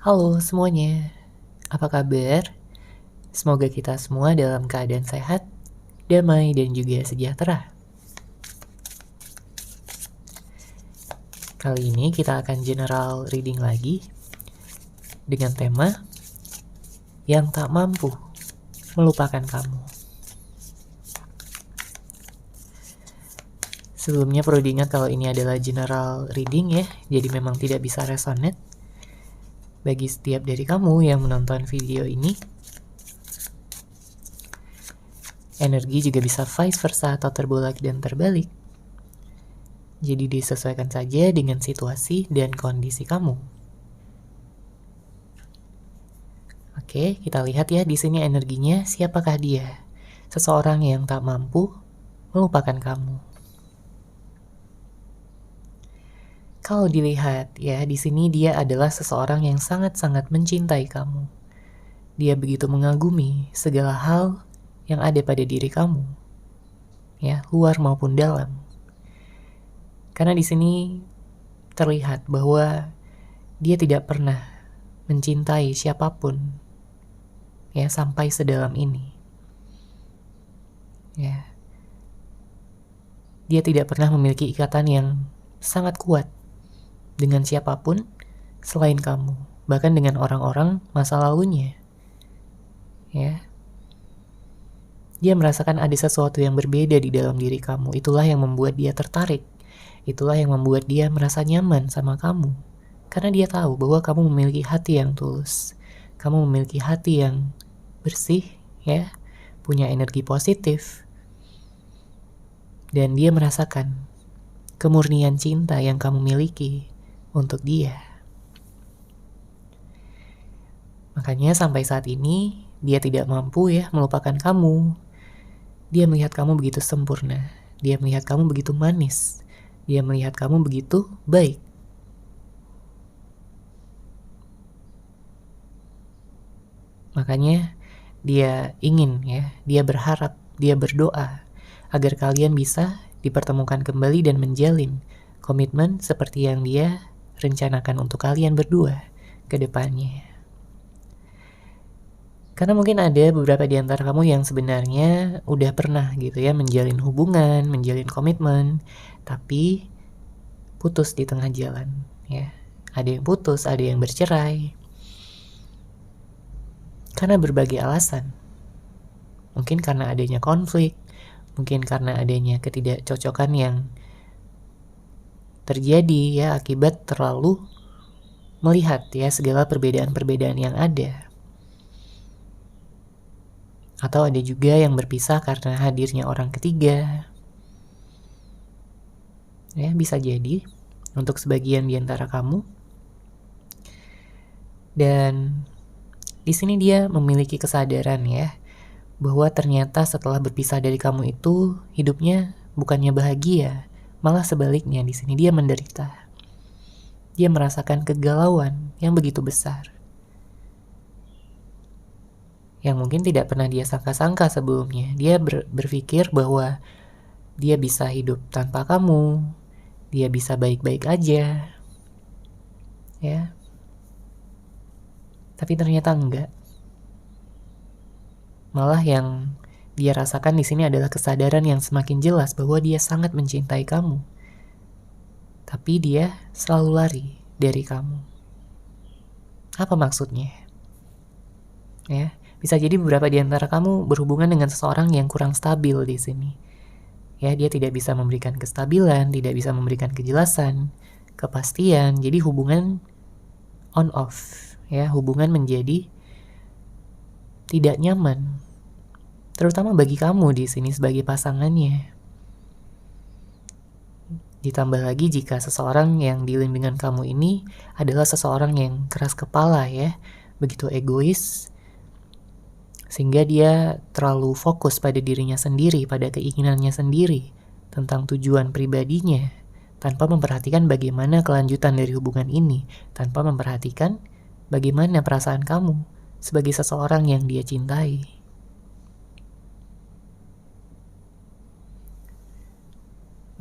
Halo semuanya, apa kabar? Semoga kita semua dalam keadaan sehat, damai, dan juga sejahtera. Kali ini kita akan general reading lagi dengan tema yang tak mampu melupakan kamu. Sebelumnya perlu diingat kalau ini adalah general reading ya, jadi memang tidak bisa resonate. Bagi setiap dari kamu yang menonton video ini, energi juga bisa vice versa atau terbolak dan terbalik. Jadi disesuaikan saja dengan situasi dan kondisi kamu. Oke, kita lihat ya di sini energinya siapakah dia? Seseorang yang tak mampu melupakan kamu. Kalau dilihat ya, di sini dia adalah seseorang yang sangat-sangat mencintai kamu. Dia begitu mengagumi segala hal yang ada pada diri kamu. Ya, luar maupun dalam. Karena di sini terlihat bahwa dia tidak pernah mencintai siapapun ya sampai sedalam ini. Ya. Dia tidak pernah memiliki ikatan yang sangat kuat dengan siapapun selain kamu, bahkan dengan orang-orang masa lalunya. Ya. Dia merasakan ada sesuatu yang berbeda di dalam diri kamu. Itulah yang membuat dia tertarik. Itulah yang membuat dia merasa nyaman sama kamu. Karena dia tahu bahwa kamu memiliki hati yang tulus. Kamu memiliki hati yang bersih, ya, punya energi positif. Dan dia merasakan kemurnian cinta yang kamu miliki untuk dia. Makanya sampai saat ini dia tidak mampu ya melupakan kamu. Dia melihat kamu begitu sempurna. Dia melihat kamu begitu manis. Dia melihat kamu begitu baik. Makanya dia ingin ya, dia berharap, dia berdoa agar kalian bisa dipertemukan kembali dan menjalin komitmen seperti yang dia rencanakan untuk kalian berdua ke depannya. Karena mungkin ada beberapa di antara kamu yang sebenarnya udah pernah gitu ya menjalin hubungan, menjalin komitmen, tapi putus di tengah jalan ya. Ada yang putus, ada yang bercerai. Karena berbagai alasan. Mungkin karena adanya konflik, mungkin karena adanya ketidakcocokan yang terjadi ya akibat terlalu melihat ya segala perbedaan-perbedaan yang ada. Atau ada juga yang berpisah karena hadirnya orang ketiga. Ya, bisa jadi untuk sebagian di antara kamu. Dan di sini dia memiliki kesadaran ya bahwa ternyata setelah berpisah dari kamu itu hidupnya bukannya bahagia, malah sebaliknya di sini dia menderita. Dia merasakan kegalauan yang begitu besar. Yang mungkin tidak pernah dia sangka-sangka sebelumnya. Dia berpikir bahwa dia bisa hidup tanpa kamu, dia bisa baik-baik aja, ya. Tapi ternyata enggak. Malah yang dia rasakan di sini adalah kesadaran yang semakin jelas bahwa dia sangat mencintai kamu. Tapi dia selalu lari dari kamu. Apa maksudnya? Ya, bisa jadi beberapa di antara kamu berhubungan dengan seseorang yang kurang stabil di sini. Ya, dia tidak bisa memberikan kestabilan, tidak bisa memberikan kejelasan, kepastian. Jadi hubungan on off, ya, hubungan menjadi tidak nyaman. Terutama bagi kamu di sini sebagai pasangannya. Ditambah lagi jika seseorang yang dealing dengan kamu ini adalah seseorang yang keras kepala ya, begitu egois, sehingga dia terlalu fokus pada dirinya sendiri, pada keinginannya sendiri, tentang tujuan pribadinya, tanpa memperhatikan bagaimana kelanjutan dari hubungan ini, tanpa memperhatikan bagaimana perasaan kamu sebagai seseorang yang dia cintai.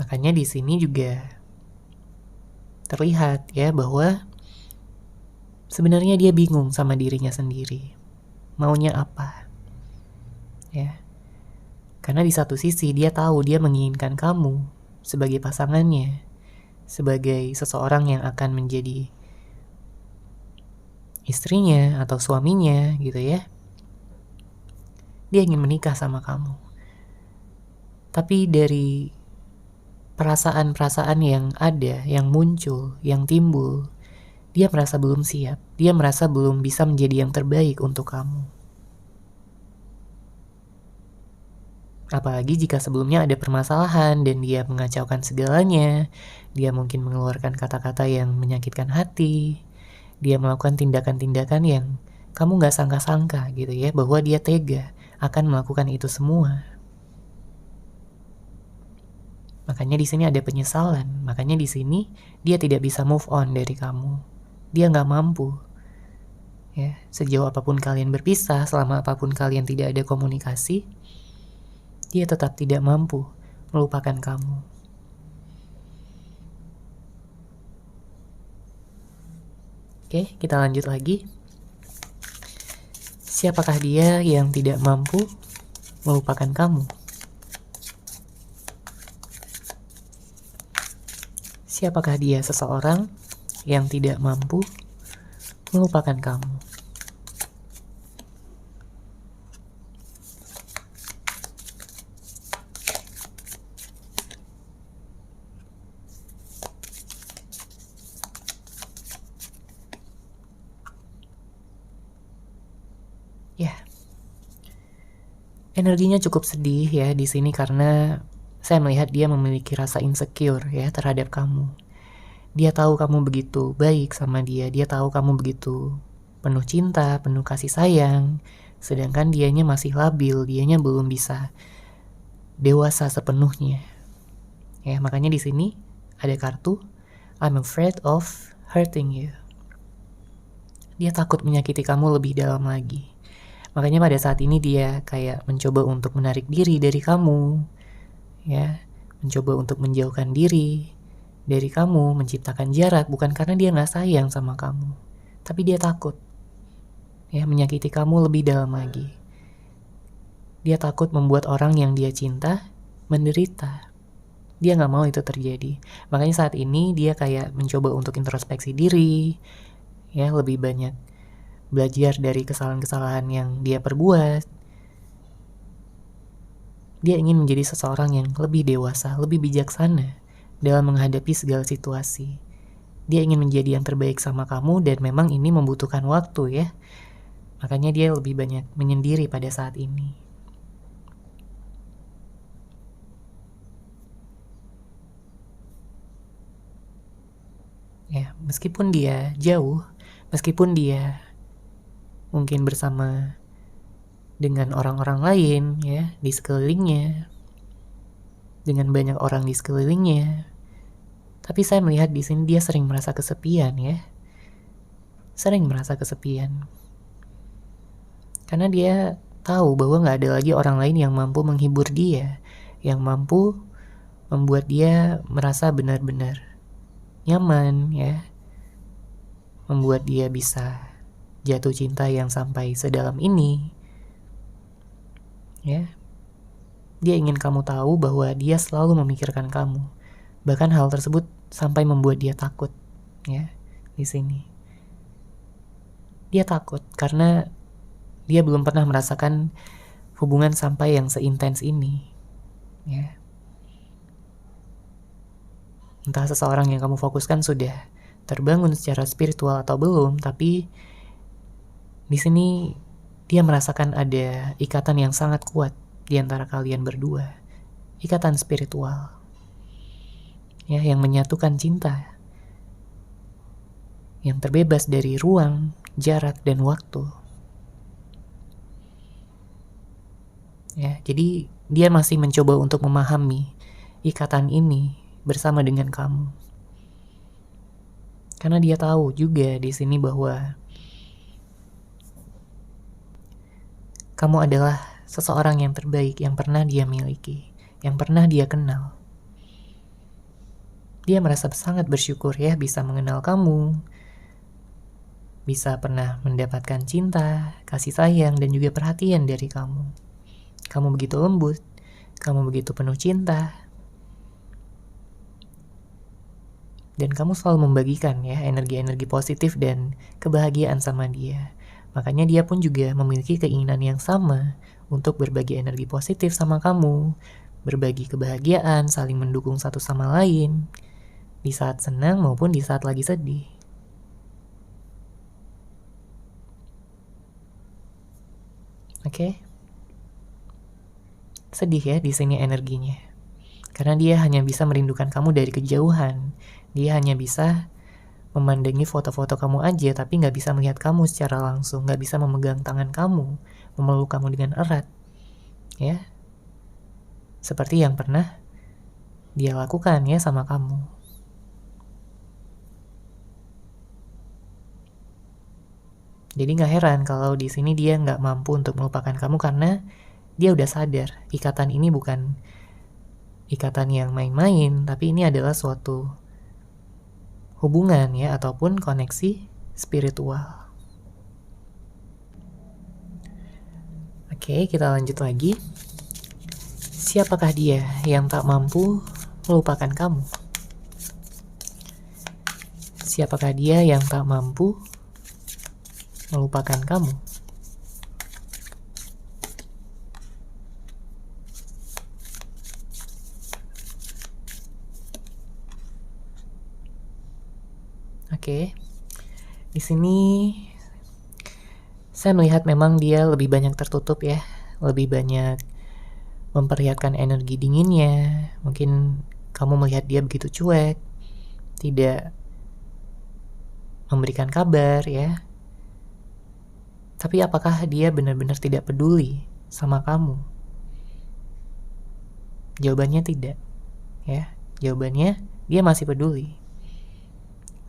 Makanya di sini juga terlihat ya bahwa sebenarnya dia bingung sama dirinya sendiri. Maunya apa? Ya. Karena di satu sisi dia tahu dia menginginkan kamu sebagai pasangannya, sebagai seseorang yang akan menjadi istrinya atau suaminya gitu ya. Dia ingin menikah sama kamu. Tapi dari perasaan-perasaan yang ada, yang muncul, yang timbul, dia merasa belum siap. Dia merasa belum bisa menjadi yang terbaik untuk kamu. Apalagi jika sebelumnya ada permasalahan dan dia mengacaukan segalanya, dia mungkin mengeluarkan kata-kata yang menyakitkan hati, dia melakukan tindakan-tindakan yang kamu gak sangka-sangka gitu ya, bahwa dia tega akan melakukan itu semua. Makanya di sini ada penyesalan, makanya di sini dia tidak bisa move on dari kamu. Dia gak mampu. Ya, sejauh apapun kalian berpisah, selama apapun kalian tidak ada komunikasi, dia tetap tidak mampu melupakan kamu. Oke, kita lanjut lagi. Siapakah dia yang tidak mampu melupakan kamu? Siapakah dia seseorang yang tidak mampu melupakan kamu? Ya, energinya cukup sedih ya di sini karena saya melihat dia memiliki rasa insecure ya terhadap kamu. Dia tahu kamu begitu baik sama dia, dia tahu kamu begitu penuh cinta, penuh kasih sayang, sedangkan dianya masih labil, dianya belum bisa dewasa sepenuhnya. Ya, makanya di sini ada kartu I'm afraid of hurting you. Dia takut menyakiti kamu lebih dalam lagi. Makanya pada saat ini dia kayak mencoba untuk menarik diri dari kamu, ya, mencoba untuk menjauhkan diri dari kamu, menciptakan jarak, bukan karena dia gak sayang sama kamu, tapi dia takut, ya, menyakiti kamu lebih dalam lagi. Dia takut membuat orang yang dia cinta menderita. Dia gak mau itu terjadi. Makanya saat ini dia kayak mencoba untuk introspeksi diri, ya, lebih banyak belajar dari kesalahan-kesalahan yang dia perbuat. Dia ingin menjadi seseorang yang lebih dewasa, lebih bijaksana dalam menghadapi segala situasi. Dia ingin menjadi yang terbaik sama kamu dan memang ini membutuhkan waktu ya. Makanya dia lebih banyak menyendiri pada saat ini. Ya, meskipun dia jauh, meskipun dia mungkin bersama dengan orang-orang lain ya di sekelilingnya, dengan banyak orang di sekelilingnya, tapi saya melihat di sini dia sering merasa kesepian ya, sering merasa kesepian, karena dia tahu bahwa nggak ada lagi orang lain yang mampu menghibur dia, yang mampu membuat dia merasa benar-benar nyaman ya, membuat dia bisa jatuh cinta yang sampai sedalam ini. Ya, dia ingin kamu tahu bahwa dia selalu memikirkan kamu. Bahkan hal tersebut sampai membuat dia takut. Ya, di sini dia takut karena dia belum pernah merasakan hubungan sampai yang seintens ini. Ya, entah seseorang yang kamu fokuskan sudah terbangun secara spiritual atau belum, tapi di sini dia merasakan ada ikatan yang sangat kuat di antara kalian berdua, ikatan spiritual, ya, yang menyatukan cinta, yang terbebas dari ruang, jarak, dan waktu. Ya, jadi dia masih mencoba untuk memahami ikatan ini bersama dengan kamu. Karena dia tahu juga di sini bahwa kamu adalah seseorang yang terbaik yang pernah dia miliki, yang pernah dia kenal. Dia merasa sangat bersyukur ya bisa mengenal kamu, bisa pernah mendapatkan cinta, kasih sayang, dan juga perhatian dari kamu. Kamu begitu lembut, kamu begitu penuh cinta, dan kamu selalu membagikan ya energi-energi positif dan kebahagiaan sama dia. Makanya dia pun juga memiliki keinginan yang sama untuk berbagi energi positif sama kamu, berbagi kebahagiaan, saling mendukung satu sama lain, di saat senang maupun di saat lagi sedih. Oke? Sedih ya di sini energinya. Karena dia hanya bisa merindukan kamu dari kejauhan. Dia hanya bisa memandangi foto-foto kamu aja, tapi nggak bisa melihat kamu secara langsung, nggak bisa memegang tangan kamu, memeluk kamu dengan erat, ya, seperti yang pernah dia lakukan ya sama kamu. Jadi nggak heran kalau di sini dia nggak mampu untuk melupakan kamu karena dia udah sadar ikatan ini bukan ikatan yang main-main, tapi ini adalah suatu hubungan ya ataupun koneksi spiritual. Oke, kita lanjut lagi. Siapakah dia yang tak mampu melupakan kamu? Siapakah dia yang tak mampu melupakan kamu? Oke. Di sini saya melihat memang dia lebih banyak tertutup ya, lebih banyak memperlihatkan energi dinginnya. Mungkin kamu melihat dia begitu cuek, tidak memberikan kabar ya. Tapi apakah dia benar-benar tidak peduli sama kamu? Jawabannya tidak, ya. Jawabannya dia masih peduli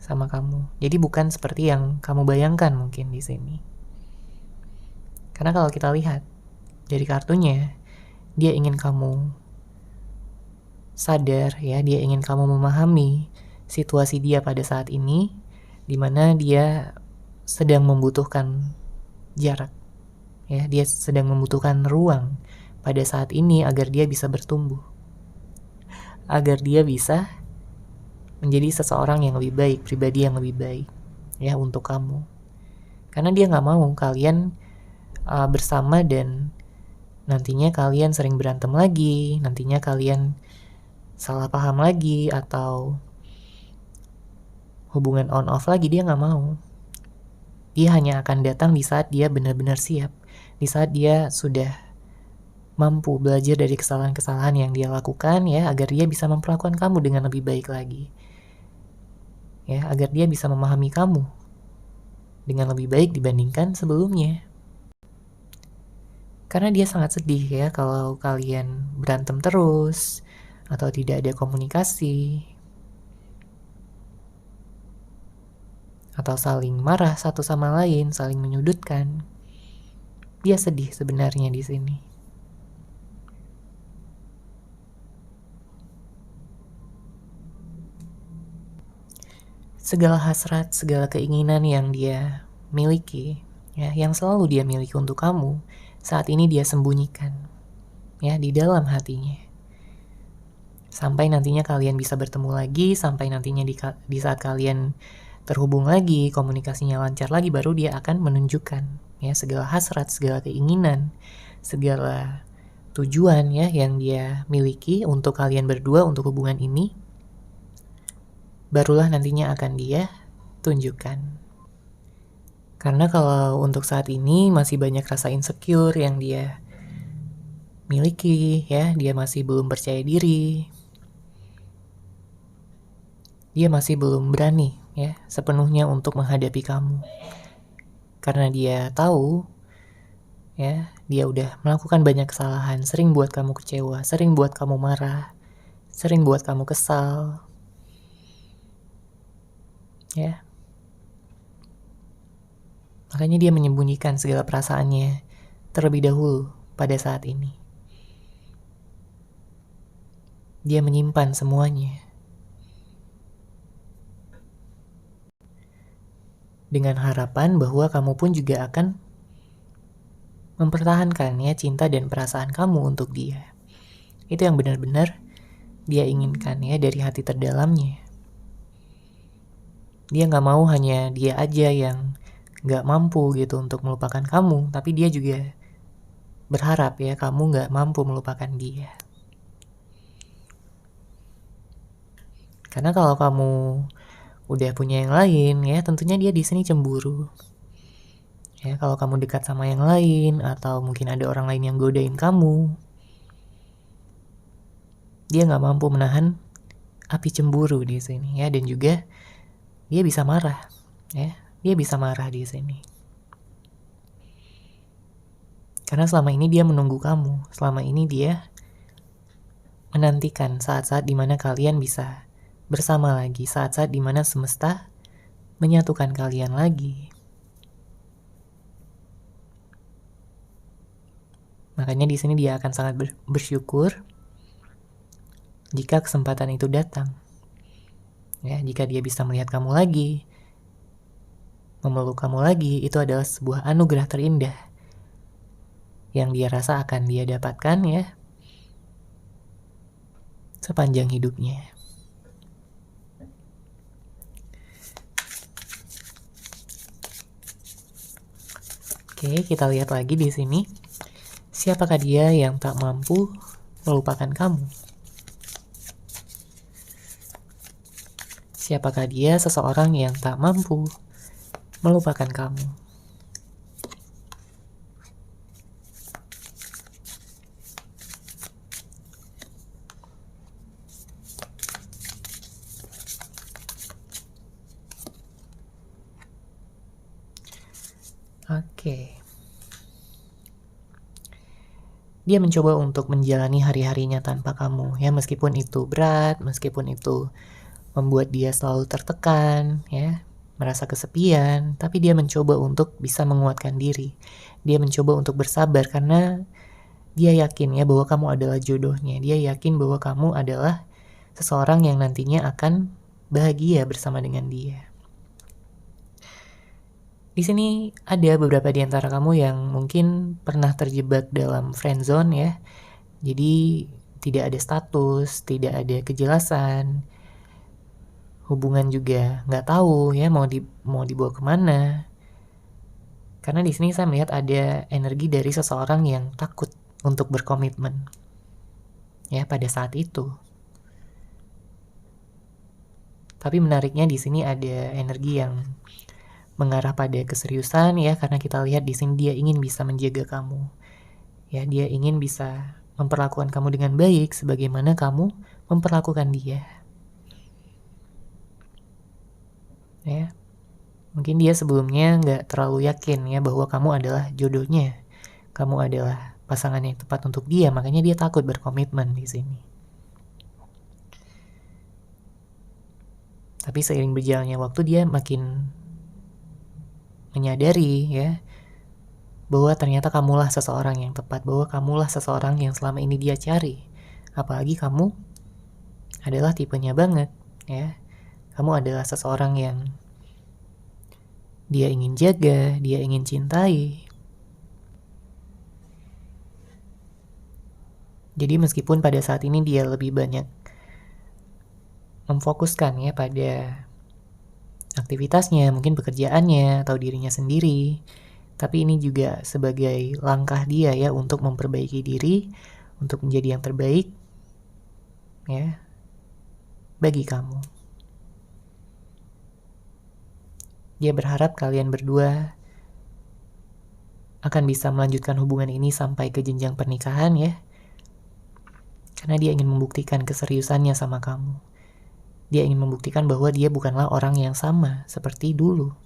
sama kamu. Jadi bukan seperti yang kamu bayangkan mungkin di sini. Karena kalau kita lihat dari kartunya, dia ingin kamu sadar ya, dia ingin kamu memahami situasi dia pada saat ini, di mana dia sedang membutuhkan jarak. Ya, dia sedang membutuhkan ruang pada saat ini agar dia bisa bertumbuh. Agar dia bisa menjadi seseorang yang lebih baik, pribadi yang lebih baik ya untuk kamu. Karena dia nggak mau kalian bersama dan nantinya kalian sering berantem lagi, nantinya kalian salah paham lagi atau hubungan on off lagi. Dia nggak mau. Dia hanya akan datang di saat dia benar-benar siap, di saat dia sudah mampu belajar dari kesalahan-kesalahan yang dia lakukan ya, agar dia bisa memperlakukan kamu dengan lebih baik lagi. Ya, agar dia bisa memahami kamu dengan lebih baik dibandingkan sebelumnya. Karena dia sangat sedih ya kalau kalian berantem terus atau tidak ada komunikasi atau saling marah satu sama lain, saling menyudutkan. Dia sedih sebenarnya di sini. Segala hasrat, segala keinginan yang dia miliki, ya, yang selalu dia miliki untuk kamu, saat ini dia sembunyikan, ya, di dalam hatinya. Sampai nantinya kalian bisa bertemu lagi, sampai nantinya di saat kalian terhubung lagi, komunikasinya lancar lagi, baru dia akan menunjukkan ya segala hasrat, segala keinginan, segala tujuan ya yang dia miliki untuk kalian berdua, untuk hubungan ini, barulah nantinya akan dia tunjukkan. Karena kalau untuk saat ini masih banyak rasa insecure yang dia miliki ya, dia masih belum percaya diri, dia masih belum berani ya sepenuhnya untuk menghadapi kamu. Karena dia tahu ya, dia udah melakukan banyak kesalahan, sering buat kamu kecewa, sering buat kamu marah, sering buat kamu kesal. Ya. Makanya dia menyembunyikan segala perasaannya terlebih dahulu pada saat ini. Dia menyimpan semuanya. dengan harapan bahwa kamu pun juga akan mempertahankan ya cinta dan perasaan kamu untuk dia. Itu yang benar-benar dia inginkan ya dari hati terdalamnya. Dia gak mau hanya dia aja yang gak mampu gitu untuk melupakan kamu, tapi dia juga berharap ya kamu gak mampu melupakan dia. Karena kalau kamu udah punya yang lain ya, tentunya dia di sini cemburu. Ya, kalau kamu dekat sama yang lain atau mungkin ada orang lain yang godain kamu, dia nggak mampu menahan api cemburu di sini ya, dan juga dia bisa marah ya, dia bisa marah di sini. Karena selama ini dia menunggu kamu, selama ini dia menantikan saat-saat dimana kalian bisa bersama lagi, saat-saat dimana semesta menyatukan kalian lagi. Makanya di sini dia akan sangat bersyukur jika kesempatan itu datang. Ya, jika dia bisa melihat kamu lagi, memeluk kamu lagi, itu adalah sebuah anugerah terindah yang dia rasa akan dia dapatkan ya sepanjang hidupnya. Oke, kita lihat lagi di sini. Siapakah dia yang tak mampu melupakan kamu? Siapakah dia seseorang yang tak mampu melupakan kamu? Oke. Dia mencoba untuk menjalani hari-harinya tanpa kamu ya, meskipun itu berat, meskipun itu membuat dia selalu tertekan ya, merasa kesepian, tapi dia mencoba untuk bisa menguatkan diri. Dia mencoba untuk bersabar karena dia yakin ya bahwa kamu adalah jodohnya. Dia yakin bahwa kamu adalah seseorang yang nantinya akan bahagia bersama dengan dia. Di sini ada beberapa di antara kamu yang mungkin pernah terjebak dalam friendzone ya. Jadi tidak ada status, tidak ada kejelasan, hubungan juga nggak tahu ya mau dibawa kemana. Karena di sini saya melihat ada energi dari seseorang yang takut untuk berkomitmen ya pada saat itu. Tapi menariknya di sini ada energi yang mengarah pada keseriusan ya, karena kita lihat di sini dia ingin bisa menjaga kamu. Ya, dia ingin bisa memperlakukan kamu dengan baik sebagaimana kamu memperlakukan dia. Ya. Mungkin dia sebelumnya nggak terlalu yakin ya bahwa kamu adalah jodohnya. Kamu adalah pasangan yang tepat untuk dia, makanya dia takut berkomitmen di sini. Tapi seiring berjalannya waktu dia makin menyadari ya bahwa ternyata kamulah seseorang yang tepat, bahwa kamulah seseorang yang selama ini dia cari. Apalagi kamu adalah tipenya banget ya. Kamu adalah seseorang yang dia ingin jaga, dia ingin cintai. Jadi meskipun pada saat ini dia lebih banyak memfokuskan ya pada aktivitasnya, mungkin pekerjaannya atau dirinya sendiri, tapi ini juga sebagai langkah dia ya untuk memperbaiki diri, untuk menjadi yang terbaik ya bagi kamu. Dia berharap kalian berdua akan bisa melanjutkan hubungan ini sampai ke jenjang pernikahan ya, karena dia ingin membuktikan keseriusannya sama kamu. Dia ingin membuktikan bahwa dia bukanlah orang yang sama seperti dulu.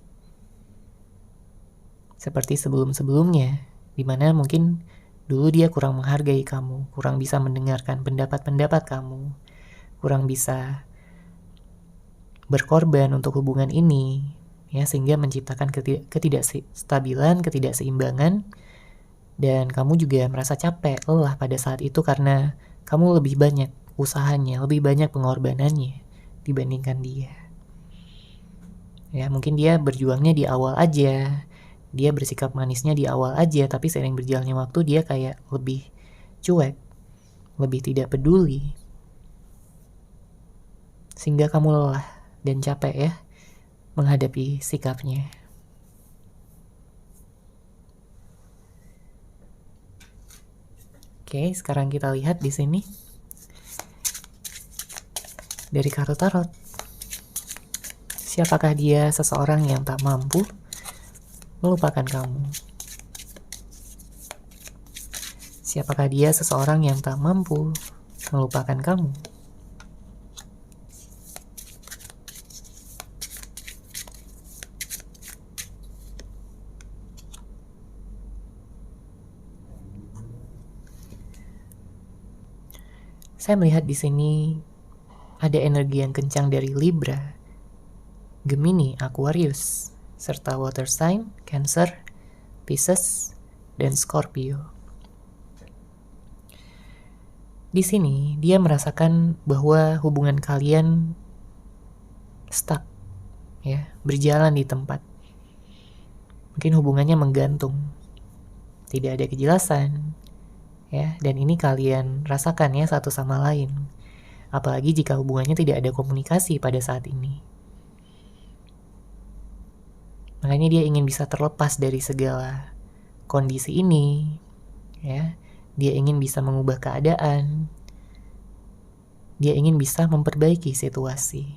Seperti sebelum-sebelumnya, dimana mungkin dulu dia kurang menghargai kamu, kurang bisa mendengarkan pendapat-pendapat kamu, kurang bisa berkorban untuk hubungan ini, ya, sehingga menciptakan ketidakstabilan, ketidakseimbangan, dan kamu juga merasa capek, lelah pada saat itu karena kamu lebih banyak usahanya, lebih banyak pengorbanannya dibandingkan dia. Ya, mungkin dia berjuangnya di awal aja, dia bersikap manisnya di awal aja, tapi seiring berjalannya waktu dia kayak lebih cuek, lebih tidak peduli. Sehingga kamu lelah dan capek ya menghadapi sikapnya. Oke, sekarang kita lihat di sini dari kartu tarot. Siapakah dia seseorang yang tak mampu melupakan kamu? Siapakah dia seseorang yang tak mampu melupakan kamu? Saya melihat di sini ada energi yang kencang dari Libra, Gemini, Aquarius, serta water sign, Cancer, Pisces, dan Scorpio. Di sini dia merasakan bahwa hubungan kalian stuck, ya, berjalan di tempat. Mungkin hubungannya menggantung, tidak ada kejelasan, ya, dan ini kalian rasakan ya satu sama lain. Apalagi jika hubungannya tidak ada komunikasi pada saat ini. Makanya dia ingin bisa terlepas dari segala kondisi ini, ya. Dia ingin bisa mengubah keadaan. Dia ingin bisa memperbaiki situasi.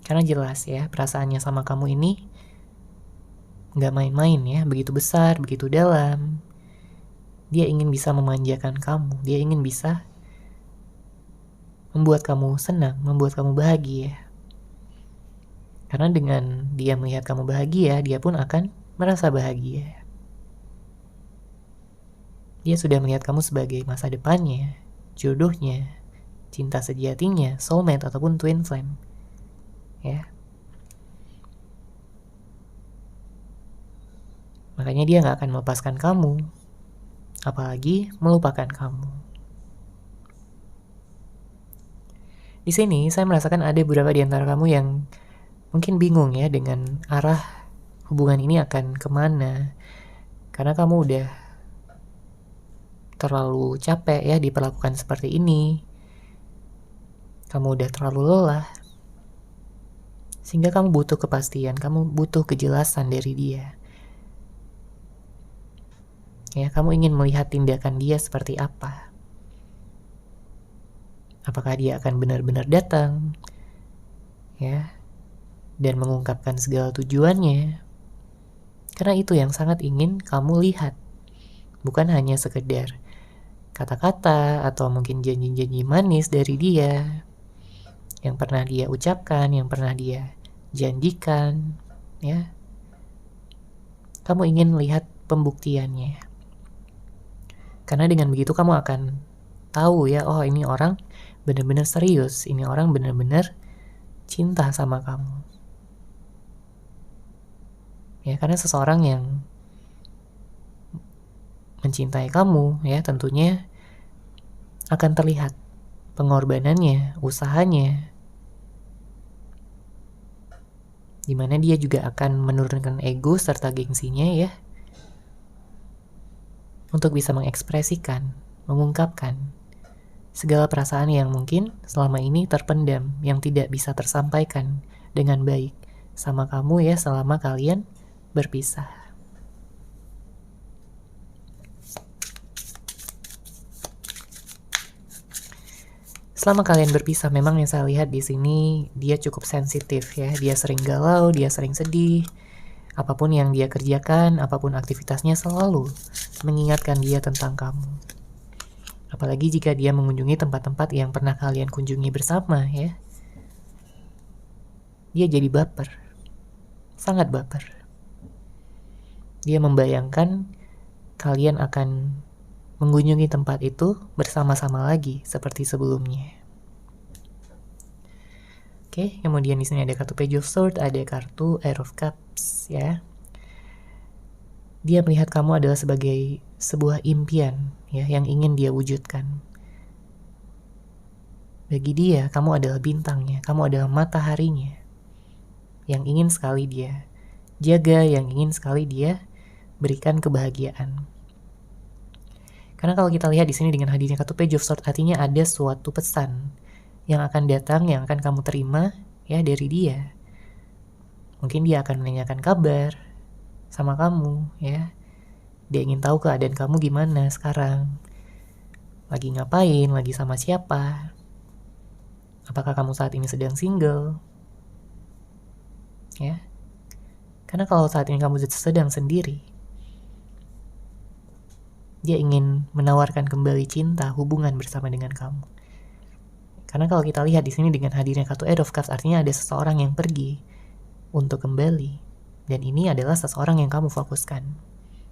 Karena jelas ya, perasaannya sama kamu ini nggak main-main ya, begitu besar, begitu dalam. Dia ingin bisa memanjakan kamu, dia ingin bisa membuat kamu senang, membuat kamu bahagia. Karena dengan dia melihat kamu bahagia, dia pun akan merasa bahagia. Dia sudah melihat kamu sebagai masa depannya, jodohnya, cinta sejatinya, soulmate ataupun twin flame. Ya. Makanya dia nggak akan melepaskan kamu, apalagi melupakan kamu. Di sini saya merasakan ada beberapa di antara kamu yang mungkin bingung ya dengan arah hubungan ini akan kemana. Karena kamu udah terlalu capek ya diperlakukan seperti ini. Kamu udah terlalu lelah. Sehingga kamu butuh kepastian, kamu butuh kejelasan dari dia. Ya, kamu ingin melihat tindakan dia seperti apa. Apakah dia akan benar-benar datang, ya, dan mengungkapkan segala tujuannya. Karena itu yang sangat ingin kamu lihat. Bukan hanya sekedar kata-kata atau mungkin janji-janji manis dari dia yang pernah dia ucapkan, yang pernah dia janjikan, ya. Kamu ingin lihat pembuktiannya. Karena dengan begitu kamu akan tahu ya, oh ini orang benar-benar serius, ini orang benar-benar cinta sama kamu. Ya, karena seseorang yang mencintai kamu, ya tentunya akan terlihat pengorbanannya, usahanya, dimana dia juga akan menurunkan ego serta gengsinya ya, untuk bisa mengekspresikan, mengungkapkan segala perasaan yang mungkin selama ini terpendam, yang tidak bisa tersampaikan dengan baik sama kamu ya selama kalian berpisah. Selama kalian berpisah, memang yang saya lihat di sini dia cukup sensitif ya. Dia sering galau, dia sering sedih. Apapun yang dia kerjakan, apapun aktivitasnya selalu mengingatkan dia tentang kamu. Apalagi jika dia mengunjungi tempat-tempat yang pernah kalian kunjungi bersama ya. Dia jadi baper. Sangat baper. Dia membayangkan kalian akan mengunjungi tempat itu bersama-sama lagi seperti sebelumnya. Oke, kemudian di sini ada kartu Page of Swords, ada kartu Air of Cups ya. Dia melihat kamu adalah sebagai sebuah impian ya yang ingin dia wujudkan. Bagi dia, kamu adalah bintangnya, kamu adalah mataharinya, yang ingin sekali dia jaga, yang ingin sekali dia berikan kebahagiaan. Karena kalau kita lihat di sini dengan hadirnya kartu Page of Swords, artinya ada suatu pesan yang akan datang, yang akan kamu terima ya dari dia. Mungkin dia akan menanyakan kabar sama kamu ya. Dia ingin tahu keadaan kamu gimana sekarang. Lagi ngapain, lagi sama siapa. Apakah kamu saat ini sedang single? Ya. Karena kalau saat ini kamu sedang sendiri, dia ingin menawarkan kembali cinta, hubungan bersama dengan kamu. Karena kalau kita lihat di sini dengan hadirnya kartu Eight of Cups, artinya ada seseorang yang pergi untuk kembali. Dan ini adalah seseorang yang kamu fokuskan.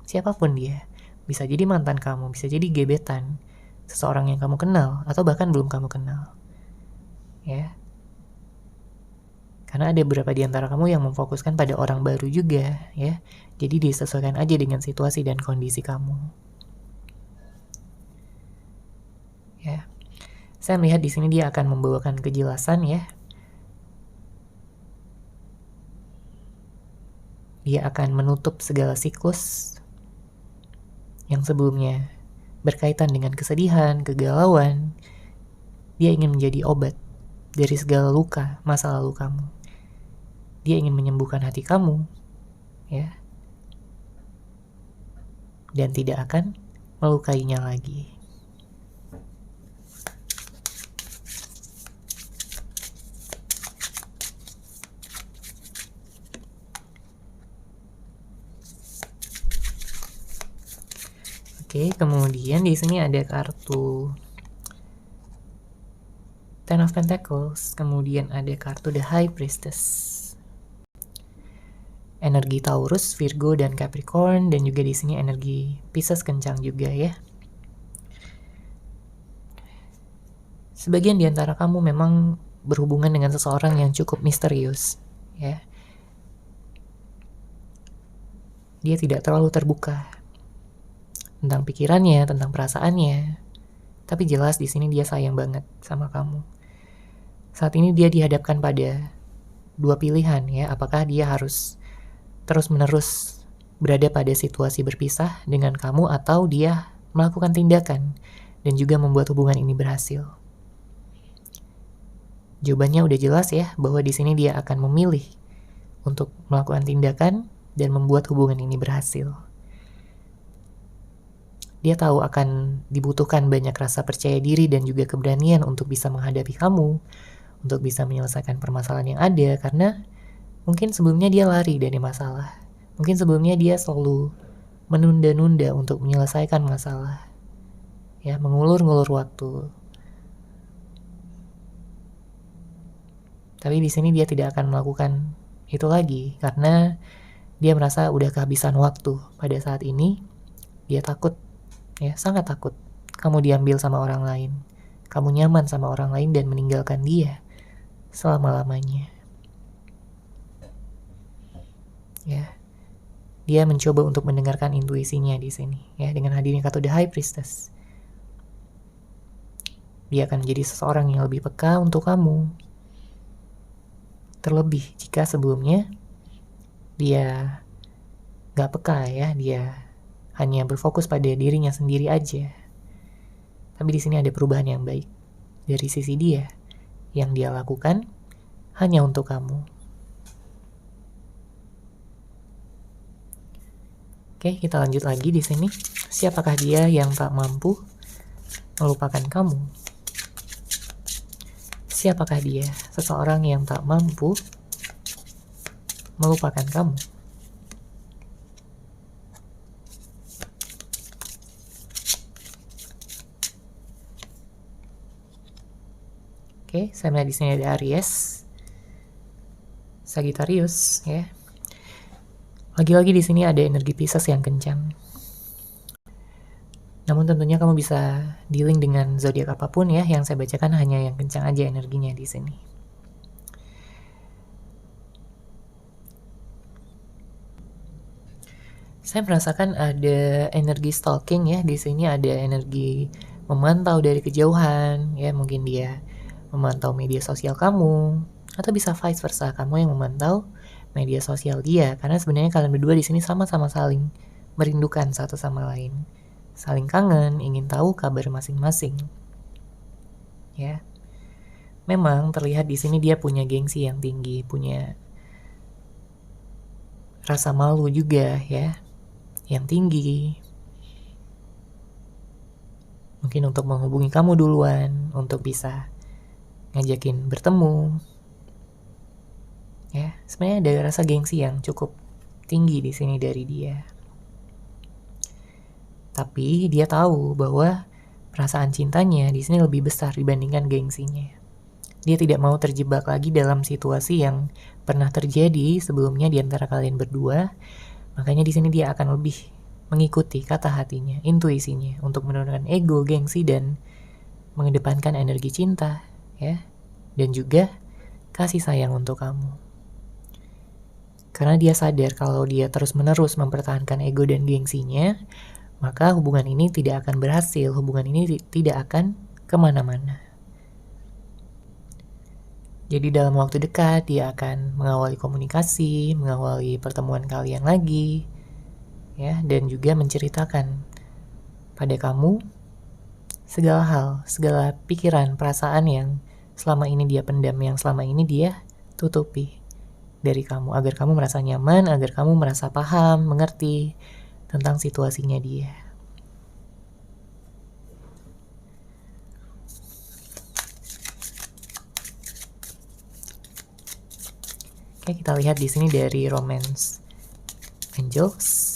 Siapapun dia. Bisa jadi mantan kamu, bisa jadi gebetan, seseorang yang kamu kenal, atau bahkan belum kamu kenal. Ya. Karena ada beberapa di antara kamu yang memfokuskan pada orang baru juga, ya. Jadi disesuaikan aja dengan situasi dan kondisi kamu. Ya. Saya melihat di sini dia akan membawakan kejelasan ya. Dia akan menutup segala siklus yang sebelumnya berkaitan dengan kesedihan, kegalauan. Dia ingin menjadi obat dari segala luka masa lalu kamu. Dia ingin menyembuhkan hati kamu, ya. Dan tidak akan melukainya lagi. Oke, kemudian di sini ada kartu Ten of Pentacles, kemudian ada kartu The High Priestess. Energi Taurus, Virgo, dan Capricorn, dan juga di sini energi Pisces kencang juga ya. Sebagian di antara kamu memang berhubungan dengan seseorang yang cukup misterius, ya. Dia tidak terlalu terbuka tentang pikirannya, tentang perasaannya. Tapi jelas di sini dia sayang banget sama kamu. Saat ini dia dihadapkan pada dua pilihan ya, apakah dia harus terus-menerus berada pada situasi berpisah dengan kamu atau dia melakukan tindakan dan juga membuat hubungan ini berhasil. Jawabannya udah jelas ya, bahwa di sini dia akan memilih untuk melakukan tindakan dan membuat hubungan ini berhasil. Dia tahu akan dibutuhkan banyak rasa percaya diri dan juga keberanian untuk bisa menghadapi kamu, untuk bisa menyelesaikan permasalahan yang ada, karena mungkin sebelumnya dia lari dari masalah. Mungkin sebelumnya dia selalu menunda-nunda untuk menyelesaikan masalah. Ya, mengulur-ngulur waktu. Tapi di sini dia tidak akan melakukan itu lagi karena dia merasa udah kehabisan waktu pada saat ini. Dia takut, ya sangat takut kamu diambil sama orang lain. Kamu nyaman sama orang lain dan meninggalkan dia selama-lamanya. Ya, dia mencoba untuk mendengarkan intuisinya di sini. Ya, dengan hadirnya kartu The High Priestess, dia akan menjadi seseorang yang lebih peka untuk kamu. Terlebih jika sebelumnya dia gak peka ya, dia hanya berfokus pada dirinya sendiri aja. Tapi di sini ada perubahan yang baik dari sisi dia yang dia lakukan hanya untuk kamu. Oke, kita lanjut lagi di sini. Siapakah dia yang tak mampu melupakan kamu? Siapakah dia? Seseorang yang tak mampu melupakan kamu. Oke, saya melihat di sini ada Aries, Sagittarius, ya. Lagi-lagi di sini ada energi Pisces yang kencang. Namun tentunya kamu bisa dealing dengan zodiak apapun ya. Yang saya bacakan hanya yang kencang aja energinya di sini. Saya merasakan ada energi stalking ya. Di sini ada energi memantau dari kejauhan ya. Mungkin dia memantau media sosial kamu, atau bisa vice versa, kamu yang memantau media sosial dia, karena sebenarnya kalian berdua di sini sama-sama saling merindukan satu sama lain, saling kangen, ingin tahu kabar masing-masing. Ya, memang terlihat di sini dia punya gengsi yang tinggi, punya rasa malu juga ya, yang tinggi. Mungkin untuk menghubungi kamu duluan, untuk bisa ngajakin bertemu. Ya, sebenarnya ada rasa gengsi yang cukup tinggi di sini dari dia. Tapi dia tahu bahwa perasaan cintanya di sini lebih besar dibandingkan gengsinya. Dia tidak mau terjebak lagi dalam situasi yang pernah terjadi sebelumnya di antara kalian berdua. Makanya di sini dia akan lebih mengikuti kata hatinya, intuisinya untuk menurunkan ego, gengsi, dan mengedepankan energi cinta, ya, dan juga kasih sayang untuk kamu. Karena dia sadar kalau dia terus-menerus mempertahankan ego dan gengsinya, maka hubungan ini tidak akan berhasil, hubungan ini tidak akan kemana-mana. Jadi dalam waktu dekat dia akan mengawali komunikasi, mengawali pertemuan kalian lagi, ya, dan juga menceritakan pada kamu segala hal, segala pikiran, perasaan yang selama ini dia pendam, yang selama ini dia tutupi dari kamu, agar kamu merasa nyaman, agar kamu merasa paham, mengerti tentang situasinya dia. Oke, kita lihat di sini dari Romance Angels.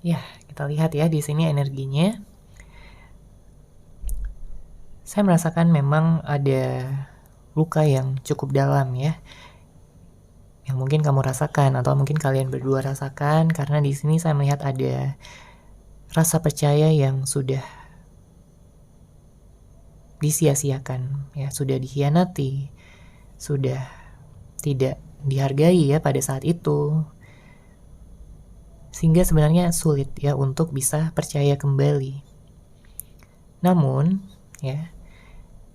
Ya, kita lihat ya di sini energinya. Saya merasakan memang ada luka yang cukup dalam ya, yang mungkin kamu rasakan atau mungkin kalian berdua rasakan, karena di sini saya melihat ada rasa percaya yang sudah disia-siakan ya, sudah dikhianati, sudah tidak dihargai ya pada saat itu. Sehingga sebenarnya sulit ya untuk bisa percaya kembali. Namun, ya,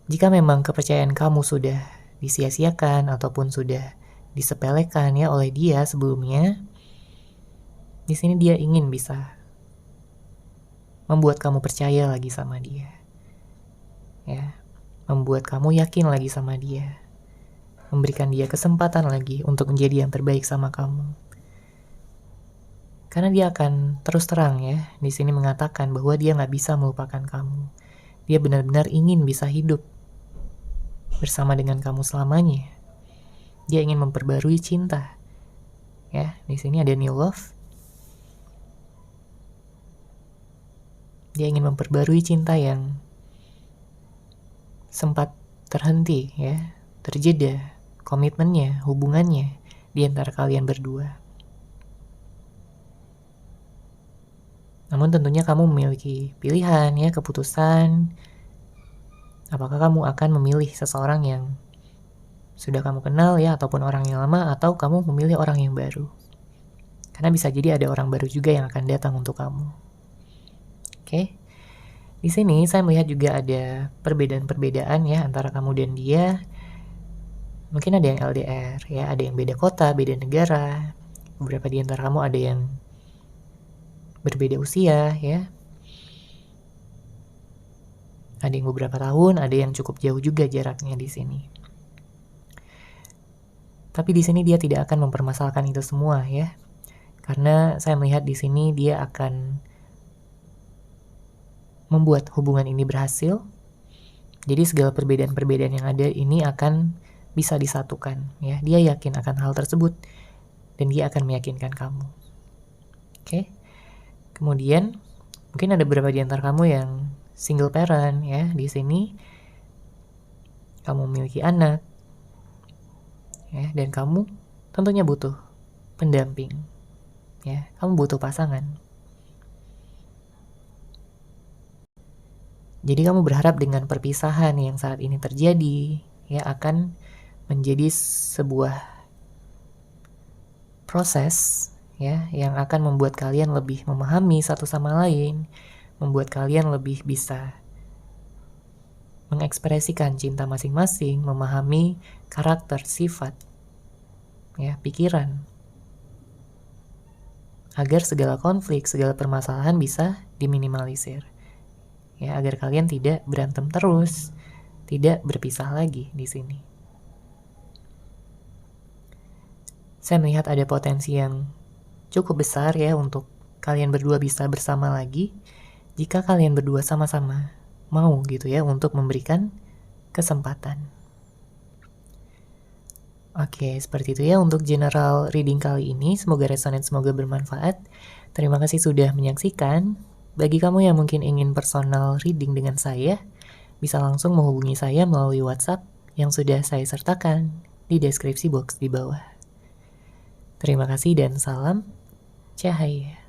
jika memang kepercayaan kamu sudah disia-siakan ataupun sudah disepelekan ya oleh dia sebelumnya, di sini dia ingin bisa membuat kamu percaya lagi sama dia. Ya, membuat kamu yakin lagi sama dia. Memberikan dia kesempatan lagi untuk menjadi yang terbaik sama kamu. Karena dia akan terus terang ya, di sini mengatakan bahwa dia nggak bisa melupakan kamu. Dia benar-benar ingin bisa hidup bersama dengan kamu selamanya. Dia ingin memperbarui cinta. Ya, di sini ada new love. Dia ingin memperbarui cinta yang sempat terhenti ya, terjeda komitmennya, hubungannya di antara kalian berdua. Namun tentunya kamu memiliki pilihan ya, keputusan. Apakah kamu akan memilih seseorang yang sudah kamu kenal ya, ataupun orang yang lama, atau kamu memilih orang yang baru. Karena bisa jadi ada orang baru juga yang akan datang untuk kamu. Oke. Di sini saya melihat juga ada perbedaan-perbedaan ya antara kamu dan dia. Mungkin ada yang LDR ya, ada yang beda kota, beda negara. Beberapa di antara kamu ada yang berbeda usia ya, ada yang beberapa tahun, ada yang cukup jauh juga jaraknya di sini. Tapi di sini dia tidak akan mempermasalahkan itu semua ya, karena saya melihat di sini dia akan membuat hubungan ini berhasil. Jadi segala perbedaan-perbedaan yang ada ini akan bisa disatukan ya. Dia yakin akan hal tersebut dan dia akan meyakinkan kamu. Oke. Kemudian mungkin ada beberapa di antara kamu yang single parent ya. Di sini kamu memiliki anak ya, dan kamu tentunya butuh pendamping ya. Kamu butuh pasangan. Jadi kamu berharap dengan perpisahan yang saat ini terjadi ya akan menjadi sebuah proses ya yang akan membuat kalian lebih memahami satu sama lain, membuat kalian lebih bisa mengekspresikan cinta masing-masing, memahami karakter, sifat, ya, pikiran, agar segala konflik, segala permasalahan bisa diminimalisir. Ya, agar kalian tidak berantem terus, tidak berpisah lagi di sini. Saya melihat ada potensi yang cukup besar ya untuk kalian berdua bisa bersama lagi jika kalian berdua sama-sama mau gitu ya untuk memberikan kesempatan. Oke, seperti itu ya untuk general reading kali ini. Semoga resonate, semoga bermanfaat. Terima kasih sudah menyaksikan. Bagi kamu yang mungkin ingin personal reading dengan saya, bisa langsung menghubungi saya melalui WhatsApp yang sudah saya sertakan di deskripsi box di bawah. Terima kasih dan salam cahaya.